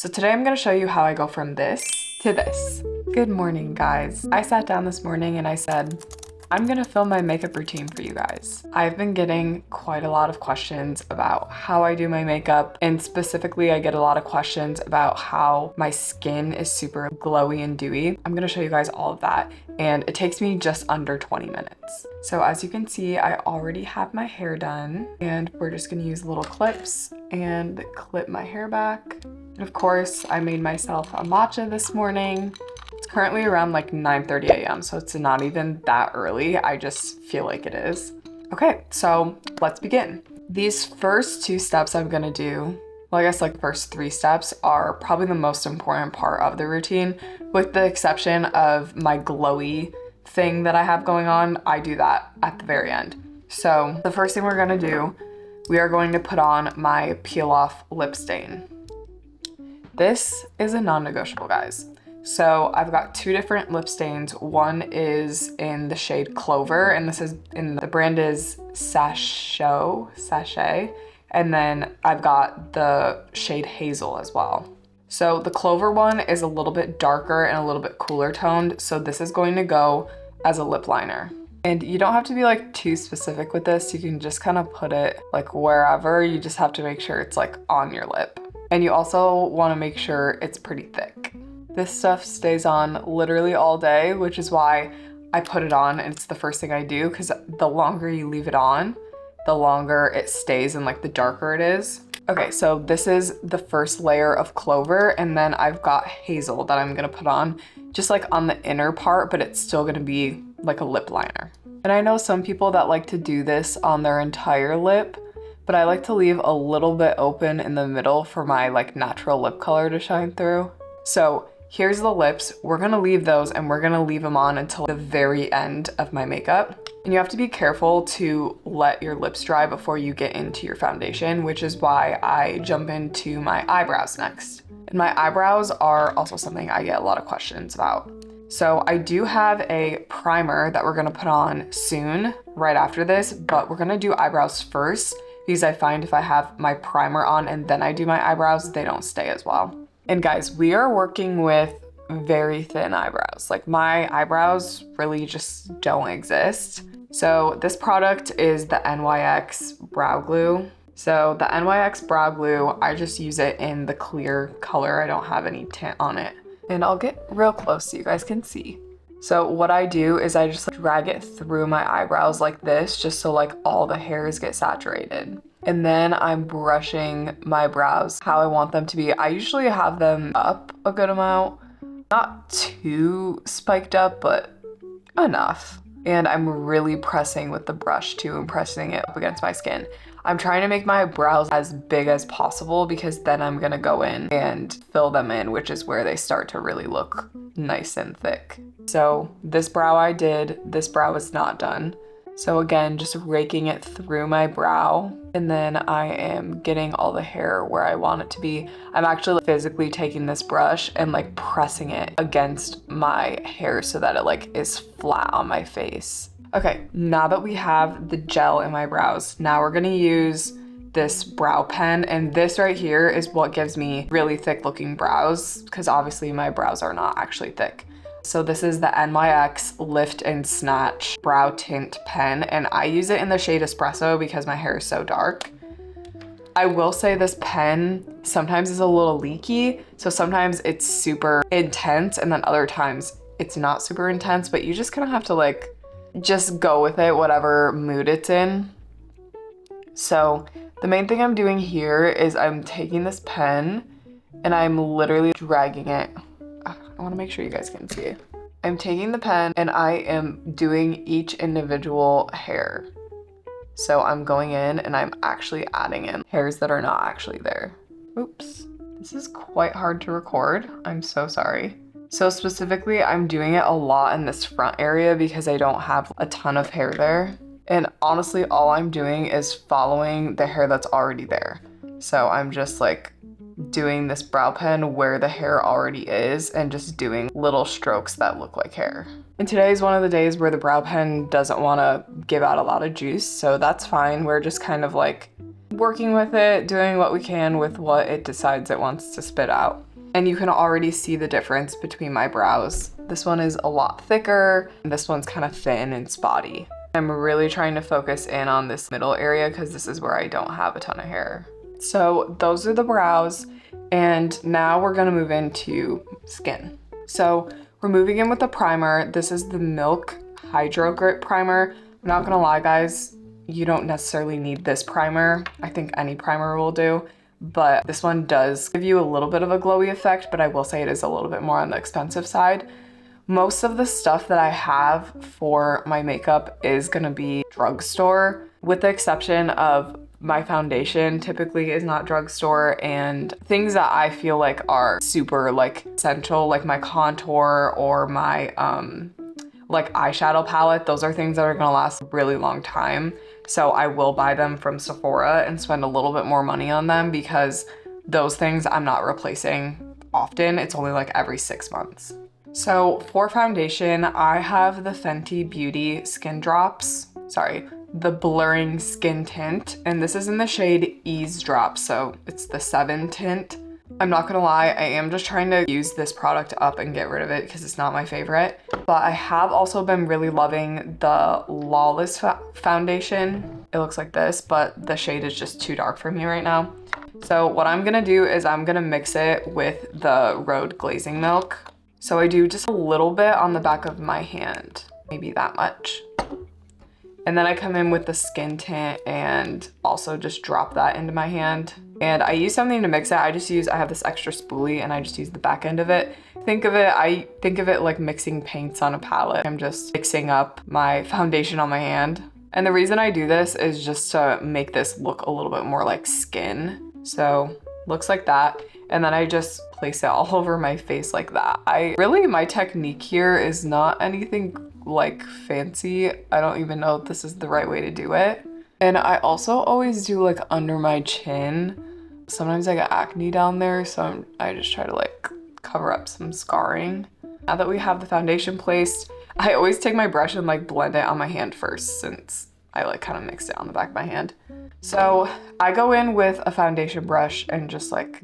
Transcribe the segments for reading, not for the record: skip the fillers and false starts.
So today I'm gonna show you how I go from this to this. Good morning, guys. I sat down this morning and I said, I'm gonna film my makeup routine for you guys. I've been getting quite a lot of questions about how I do my makeup, and specifically I get a lot of questions about how my skin is super glowy and dewy. I'm gonna show you guys all of that, and it takes me just under 20 minutes. So as you can see, I already have my hair done, and we're just gonna use little clips and clip my hair back. And of course, I made myself a matcha this morning. It's currently around like 9:30 a.m. so it's not even that early. I just feel like it is. Okay, so let's begin. These first two steps I'm gonna do, well, I guess like first three steps are probably the most important part of the routine, with the exception of my glowy thing that I have going on. I do that at the very end. So the first thing we're gonna do, we are going to put on my peel off lip stain. This is a non-negotiable, guys. So I've got two different lip stains. One is in the shade Clover, and this is in the brand is Sachet. And then I've got the shade Hazel as well. So the Clover one is a little bit darker and a little bit cooler toned. So this is going to go as a lip liner. And you don't have to be like too specific with this. You can just kind of put it like wherever. You just have to make sure it's like on your lip. And you also want to make sure it's pretty thick. This stuff stays on literally all day, which is why I put it on and it's the first thing I do, because the longer you leave it on, the longer it stays and like the darker it is. Okay, so this is the first layer of Clover, and then I've got Hazel that I'm gonna put on just like on the inner part, but it's still gonna be like a lip liner. And I know some people that like to do this on their entire lip, but I like to leave a little bit open in the middle for my like natural lip color to shine through. So here's the lips. We're gonna leave those and we're gonna leave them on until the very end of my makeup. And you have to be careful to let your lips dry before you get into your foundation, which is why I jump into my eyebrows next. And my eyebrows are also something I get a lot of questions about. So I do have a primer that we're gonna put on soon, right after this, but we're gonna do eyebrows first because I find if I have my primer on and then I do my eyebrows, they don't stay as well. And guys, we are working with very thin eyebrows. Like my eyebrows really just don't exist. So this product is the NYX Brow Glue. So the NYX Brow Glue, I just use it in the clear color. I don't have any tint on it. And I'll get real close so you guys can see. So what I do is I just drag it through my eyebrows like this, just so like all the hairs get saturated. And then I'm brushing my brows how I want them to be. I usually have them up a good amount, not too spiked up, but enough. And I'm really pressing with the brush too, and pressing it up against my skin. I'm trying to make my brows as big as possible because then I'm gonna go in and fill them in, which is where they start to really look nice and thick. So this brow I did, this brow is not done. So again, just raking it through my brow, and then I am getting all the hair where I want it to be. I'm actually physically taking this brush and like pressing it against my hair so that it like is flat on my face. Okay, now that we have the gel in my brows, now we're gonna use this brow pen, and this right here is what gives me really thick looking brows, because obviously my brows are not actually thick. So this is the NYX Lift and Snatch Brow Tint Pen, and I use it in the shade Espresso because my hair is so dark. I will say this pen sometimes is a little leaky, so sometimes it's super intense and then other times it's not super intense, but you just kind of have to like just go with it, whatever mood it's in. So the main thing I'm doing here is I'm taking this pen and I'm literally dragging it. I want to make sure you guys can see. I'm taking the pen and I am doing each individual hair. So I'm going in and I'm actually adding in hairs that are not actually there. Oops, this is quite hard to record. I'm so sorry. So specifically, I'm doing it a lot in this front area because I don't have a ton of hair there. And honestly, all I'm doing is following the hair that's already there. So I'm just like doing this brow pen where the hair already is and just doing little strokes that look like hair. And today is one of the days where the brow pen doesn't want to give out a lot of juice, so that's fine. We're just kind of like working with it, doing what we can with what it decides it wants to spit out. And you can already see the difference between my brows. This one is a lot thicker, and this one's kind of thin and spotty. I'm really trying to focus in on this middle area because this is where I don't have a ton of hair. So those are the brows, and now we're gonna move into skin. So we're moving in with a primer. This is the Milk Hydro Grip Primer. I'm not gonna lie, guys, you don't necessarily need this primer. I think any primer will do, but this one does give you a little bit of a glowy effect, but I will say it is a little bit more on the expensive side. Most of the stuff that I have for my makeup is gonna be drugstore, with the exception of my foundation typically is not drugstore, and things that I feel like are super like essential, like my contour or my like eyeshadow palette, those are things that are gonna last a really long time. So I will buy them from Sephora and spend a little bit more money on them because those things I'm not replacing often. It's only like every 6 months. So for foundation, I have the Fenty Beauty Skin Drops, the Blurring Skin Tint, and this is in the shade Eavesdrop, so it's the 7 tint. I'm not gonna lie, I am just trying to use this product up and get rid of it because it's not my favorite. But I have also been really loving the Lawless foundation. It looks like this, but the shade is just too dark for me right now. So what I'm gonna do is I'm gonna mix it with the Road Glazing Milk. So I do just a little bit on the back of my hand, maybe that much. And then I come in with the skin tint and also just drop that into my hand. And I use something to mix it. I have this extra spoolie and I just use the back end of it. I think of it like mixing paints on a palette. I'm just mixing up my foundation on my hand. And the reason I do this is just to make this look a little bit more like skin. So looks like that. And then I just place it all over my face like that. My technique here is not anything like fancy. I don't even know if this is the right way to do it. And I also always do like under my chin. Sometimes I get acne down there, so I just try to like cover up some scarring. Now that we have the foundation placed, I always take my brush and like blend it on my hand first, since I like kind of mixed it on the back of my hand. So I go in with a foundation brush and just like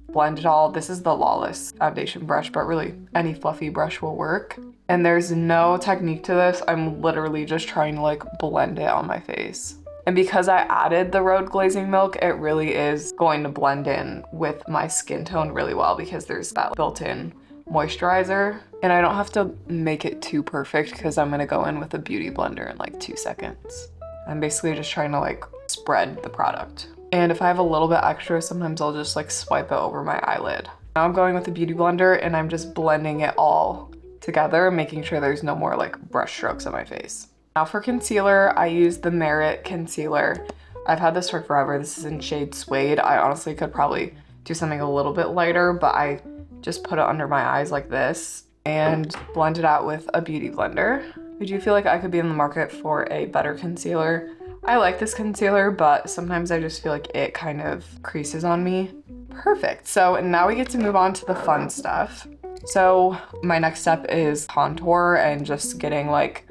blend it all. This is the Lawless foundation brush, but really any fluffy brush will work. And there's no technique to this. I'm literally just trying to like blend it on my face. And because I added the Road Glazing Milk, it really is going to blend in with my skin tone really well because there's that built-in moisturizer. And I don't have to make it too perfect because I'm gonna go in with a beauty blender in like 2 seconds. I'm basically just trying to like spread the product. And if I have a little bit extra, sometimes I'll just like swipe it over my eyelid. Now I'm going with the beauty blender and I'm just blending it all together, making sure there's no more like brush strokes on my face. Now for concealer, I use the Merit concealer. I've had this for forever. This is in shade Suede. I honestly could probably do something a little bit lighter, but I just put it under my eyes like this and blend it out with a beauty blender. I do feel like I could be in the market for a better concealer. I like this concealer, but sometimes I just feel like it kind of creases on me. Perfect. So now we get to move on to the fun stuff. So my next step is contour and just getting like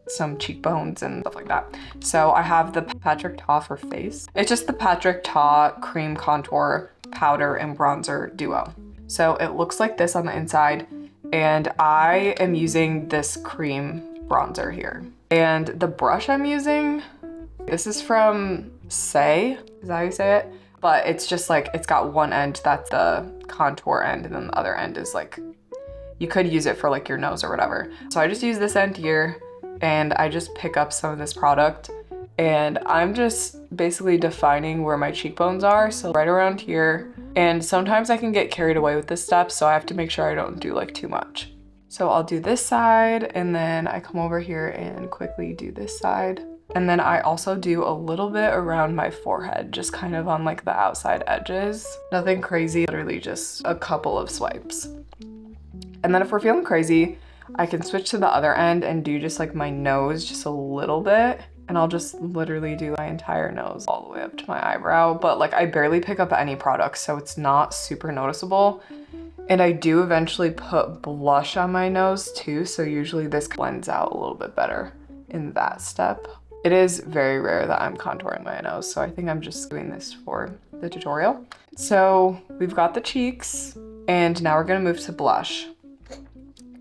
some cheekbones and stuff like that. So I have the Patrick Ta for face. It's just the Patrick Ta cream contour powder and bronzer duo. So it looks like this on the inside, and I am using this cream bronzer here. And the brush I'm using, this is from Say, is that how you say it? But it's just like, it's got one end that's the contour end, and then the other end is like, you could use it for like your nose or whatever. So I just use this end here, and I just pick up some of this product, and I'm just basically defining where my cheekbones are. So right around here. And sometimes I can get carried away with this step, so I have to make sure I don't do like too much. So I'll do this side, and then I come over here and quickly do this side. And then I also do a little bit around my forehead, just kind of on like the outside edges. Nothing crazy, literally just a couple of swipes. And then if we're feeling crazy, I can switch to the other end and do just like my nose just a little bit. And I'll just literally do my entire nose all the way up to my eyebrow. But like I barely pick up any product, so it's not super noticeable. And I do eventually put blush on my nose too, so usually this blends out a little bit better in that step. It is very rare that I'm contouring my nose, so I think I'm just doing this for the tutorial. So we've got the cheeks, and now we're gonna move to blush.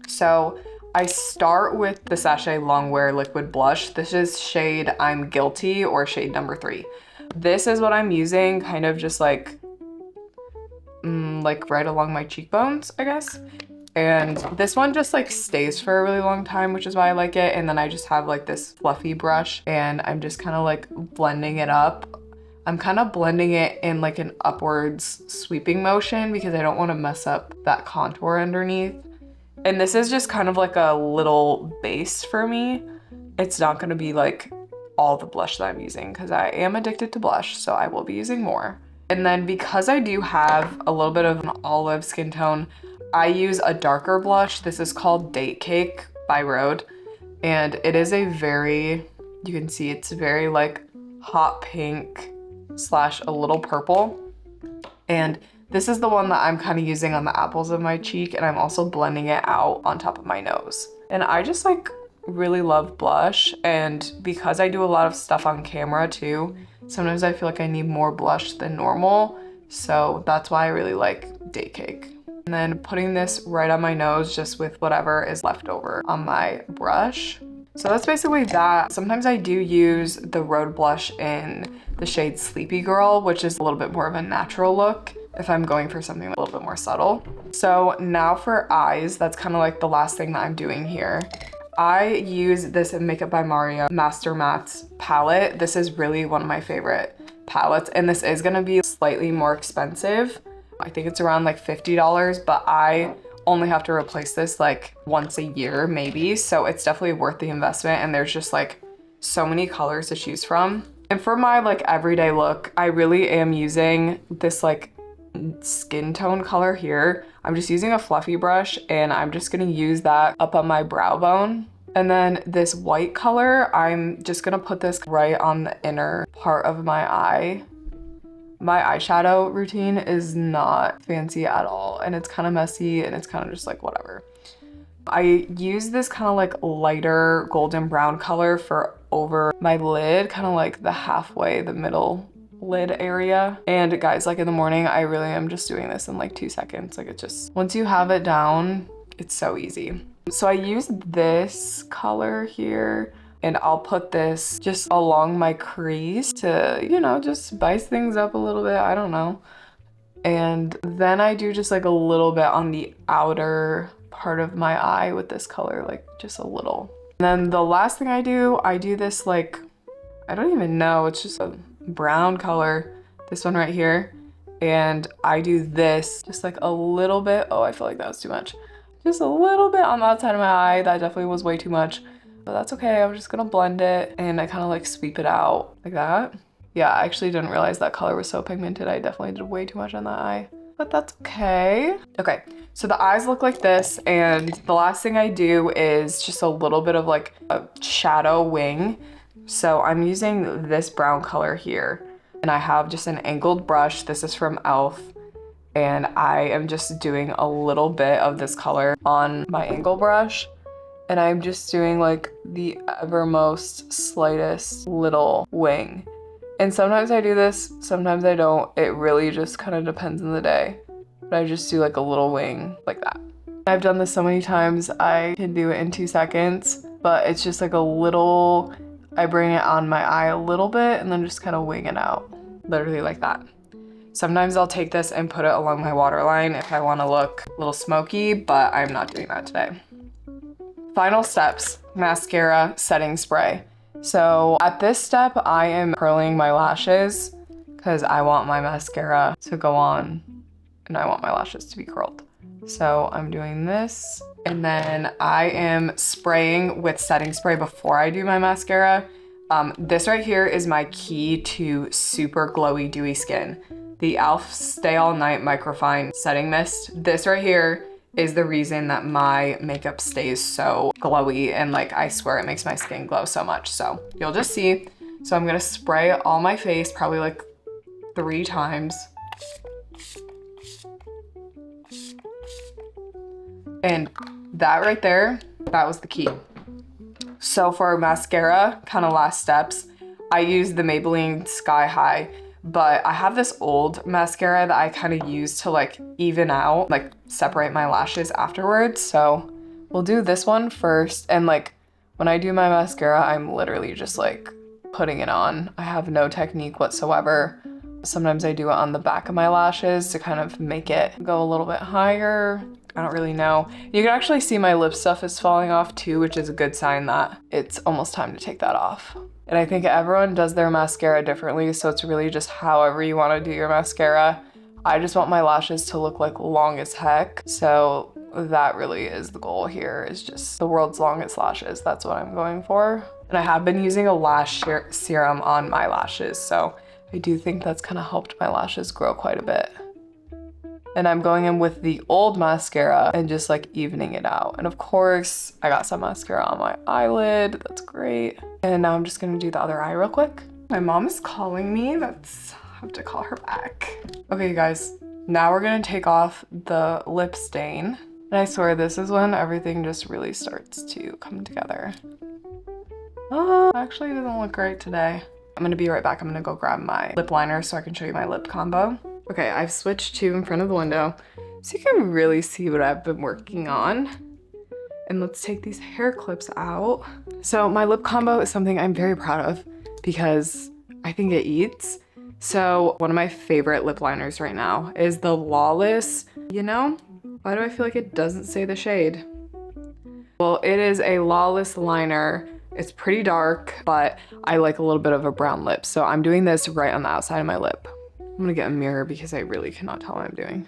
So I start with the Sachet Longwear Liquid Blush. This is shade I'm Guilty, or shade number 3. This is what I'm using, kind of just like right along my cheekbones, I guess. And this one just like stays for a really long time, which is why I like it. And then I just have like this fluffy brush, and I'm just kind of like blending it up. I'm kind of blending it in like an upwards sweeping motion because I don't want to mess up that contour underneath. And this is just kind of like a little base for me. It's not going to be like all the blush that I'm using because I am addicted to blush, so I will be using more. And then because I do have a little bit of an olive skin tone, I use a darker blush. This is called Date Cake by Rhode. And it is a very, you can see it's very like hot pink slash a little purple. And this is the one that I'm kind of using on the apples of my cheek, and I'm also blending it out on top of my nose. And I just like really love blush, and because I do a lot of stuff on camera too, sometimes I feel like I need more blush than normal. So that's why I really like Date Cake. And then putting this right on my nose just with whatever is left over on my brush. So that's basically that. Sometimes I do use the Rhode blush in the shade Sleepy Girl, which is a little bit more of a natural look if I'm going for something a little bit more subtle. So now for eyes, that's kind of like the last thing that I'm doing here. I use this Makeup by Mario Master Mattes palette. This is really one of my favorite palettes, and this is gonna be slightly more expensive. I think it's around like $50, but I only have to replace this like once a year maybe. So it's definitely worth the investment, and there's just like so many colors to choose from. And for my like everyday look, I really am using this like skin tone color here. I'm just using a fluffy brush, and I'm just gonna use that up on my brow bone. And then this white color, I'm just gonna put this right on the inner part of my eye. My eyeshadow routine is not fancy at all, and it's kind of messy, and it's kind of just like whatever. I use this kind of like lighter golden brown color for over my lid, kind of like the halfway, the middle lid area. And guys, like in the morning, I really am just doing this in like 2 seconds. Like it just, once you have it down, it's so easy. So I use this color here, and I'll put this just along my crease to, you know, just spice things up a little bit. I don't know. And then I do just like a little bit on the outer part of my eye with this color, like just a little. And then the last thing I do this like, I don't even know, it's just a brown color, this one right here. And I do this just like a little bit. Oh, I feel like that was too much. Just a little bit on the outside of my eye. That definitely was way too much, but that's okay. I'm just gonna blend it, and I kind of like sweep it out like that. Yeah, I actually didn't realize that color was so pigmented. I definitely did way too much on that eye, but that's okay. Okay, so the eyes look like this, and the last thing I do is just a little bit of like a shadow wing. So I'm using this brown color here, and I have just an angled brush. This is from e.l.f. And I am just doing a little bit of this color on my angle brush. And I'm just doing like the evermost slightest little wing. And sometimes I do this, sometimes I don't. It really just kind of depends on the day. But I just do like a little wing like that. I've done this so many times, I can do it in 2 seconds, but it's just like a little, I bring it on my eye a little bit and then just kind of wing it out, literally like that. Sometimes I'll take this and put it along my waterline if I want to look a little smoky, but I'm not doing that today. Final steps, mascara setting spray. So at this step, I am curling my lashes because I want my mascara to go on and I want my lashes to be curled. So I'm doing this, and then I am spraying with setting spray before I do my mascara. This right here is my key to super glowy, dewy skin. The e.l.f. Stay All Night Microfine Setting Mist. This right here is the reason that my makeup stays so glowy, and like I swear it makes my skin glow so much. So you'll just see. So I'm gonna spray all my face probably like 3 times. And that right there, that was the key. So for mascara, kind of last steps, I use the Maybelline Sky High, but I have this old mascara that I kind of use to like even out, like separate my lashes afterwards. So we'll do this one first. And like when I do my mascara, I'm literally just like putting it on. I have no technique whatsoever. Sometimes I do it on the back of my lashes to kind of make it go a little bit higher. I don't really know. You can actually see my lip stuff is falling off too, which is a good sign that it's almost time to take that off. And I think everyone does their mascara differently, so it's really just however you want to do your mascara. I just want my lashes to look like long as heck, so that really is the goal here, is just the world's longest lashes. That's what I'm going for. And I have been using a lash serum on my lashes, so I do think that's kind of helped my lashes grow quite a bit. And I'm going in with the old mascara and just like evening it out. And of course, I got some mascara on my eyelid. That's great. And now I'm just gonna do the other eye real quick. My mom is calling me. I have to call her back. Okay, you guys, now we're gonna take off the lip stain. And I swear this is when everything just really starts to come together. Oh, actually it doesn't look right today. I'm gonna be right back. I'm gonna go grab my lip liner so I can show you my lip combo. Okay, I've switched to in front of the window so you can really see what I've been working on. And let's take these hair clips out. So my lip combo is something I'm very proud of because I think it eats. So one of my favorite lip liners right now is the Lawless. You know, why do I feel like it doesn't say the shade? Well, it is a Lawless liner. It's pretty dark, but I like a little bit of a brown lip. So I'm doing this right on the outside of my lip. I'm gonna get a mirror because I really cannot tell what I'm doing.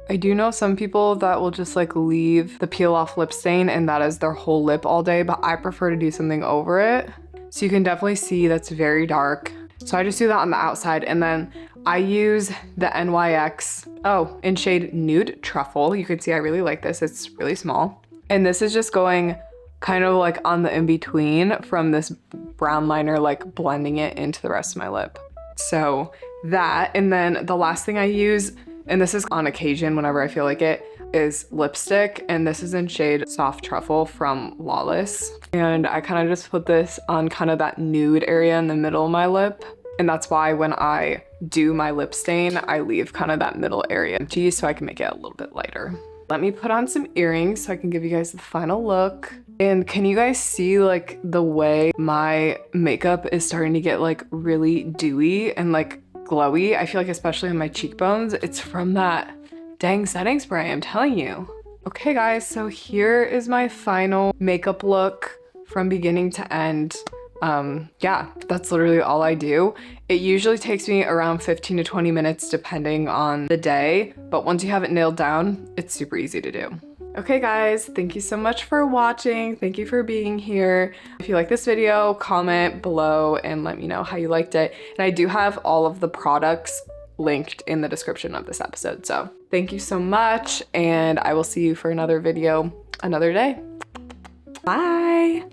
I do know some people that will just like leave the peel off lip stain and that is their whole lip all day, but I prefer to do something over it. So you can definitely see that's very dark. So I just do that on the outside, and then I use the NYX, in shade Nude Truffle. You can see I really like this, it's really small. And this is just going kind of like on the in-between from this brown liner, like blending it into the rest of my lip. So that, and then the last thing I use, and this is on occasion whenever I feel like it, is lipstick. And this is in shade Soft Truffle from Lawless. And I kind of just put this on kind of that nude area in the middle of my lip. And that's why when I do my lip stain, I leave kind of that middle area empty so I can make it a little bit lighter. Let me put on some earrings so I can give you guys the final look. And can you guys see like the way my makeup is starting to get like really dewy and like glowy? I feel like especially on my cheekbones, it's from that dang setting spray, I'm telling you. Okay guys, so here is my final makeup look from beginning to end. Yeah, that's literally all I do. It usually takes me around 15 to 20 minutes depending on the day, but once you have it nailed down, it's super easy to do. Okay guys, thank you so much for watching. Thank you for being here. If you like this video, comment below and let me know how you liked it. And I do have all of the products linked in the description of this episode. So thank you so much, and I will see you for another video another day. Bye.